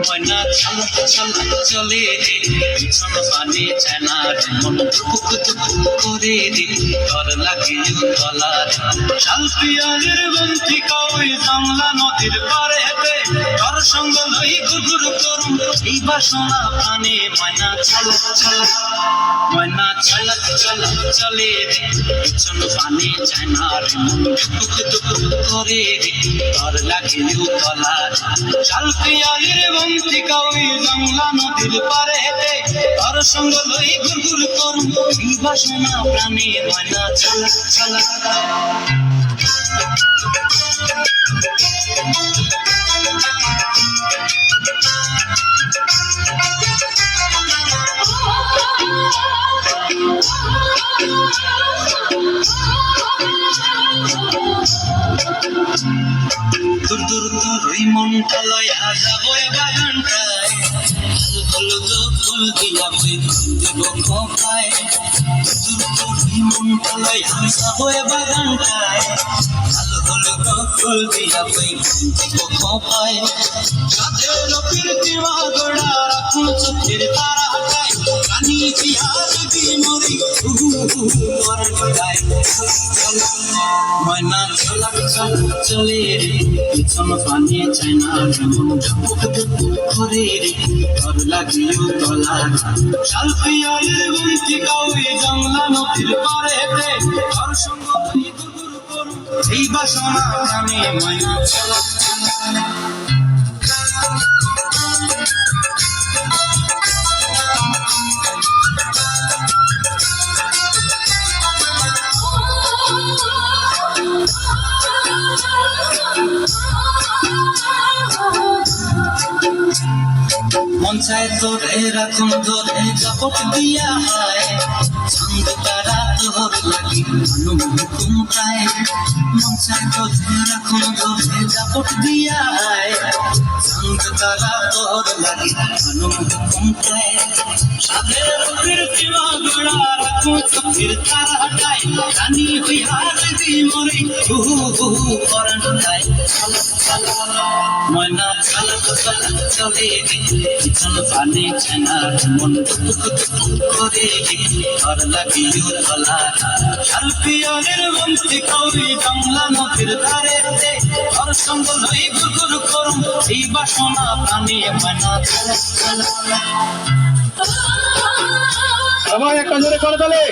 ময়না ছালা ছালা চলে রে পিছন পানি ছানার মন টুক টুক করে রে ডর লাগে তলার শাল পিয়ারের বন্তি কই জামলা নদীর পারেতে তোর সঙ্গ লই ঘুরঘুর করুম এই বাসনা প্রাণে ময়না ছালা ছালা ময়না ছালা ছালা চলে রে পিছন পানি ছানার মন টুক টুক করে রে ডর লাগে তলার শাল পিয়ারের বন্তি কই জামলা নদীর পারেতে তোর সঙ্গ লই ঘুরঘুর করুম এই বাসনা প্রাণে ময়না ছালা ছালা দূর দূর দূর ওই মনটা লয়া যাবো বাগানটায় হলুদ ফুল দিয়া বই দেব খোপায় দূর দূর ওই মনটা লয়া যাবো বাগানটায় হলুদ ফুল দিয়া বই দেব খোপায় সাধের কীর্তি মাগড়া রাখুন চোখের তারাটায় কানি পিয়াজ দিয়ে মরি ময়না ছালা ছালা চলে রে পিছন পানি ছানা মন টুক টুক করে রে ডর লাগে তলার শাল পিয়ারের বন্তি কই জামলা নদীর পারেতে তোর সঙ্গ লই ঘুরঘুর করুম এই বাসনা প্রাণে ময়না ছালা ছালা মন চায় তোরে রাখুন ধরে জাপট দিয়া হয় চাঁদ তারা তোর লাগি হুকুম প্রায় মন চায় তোরে রাখুন ধরে জাপট দিয়া হয় চাঁদ তারা তোর লাগি হুকুম প্রায় সাধের কীর্তি মাগড়া রাখুন চোখের তারাটায় রানী হইয়া যদি মরে পরানটায় ময়না ছালা ছালা চলে রে পিছন পানি ছানার মন টুক টুক করে রে ডর লাগে তলার শাল পিয়ারের বন্তি কই জামলা নদীর ধারেতে তোর সঙ্গ লই ঘুরঘুর করুম এই বাসনা প্রাণে ময়না ছালা ছালা সবাই একটা জোরে করে তোলে।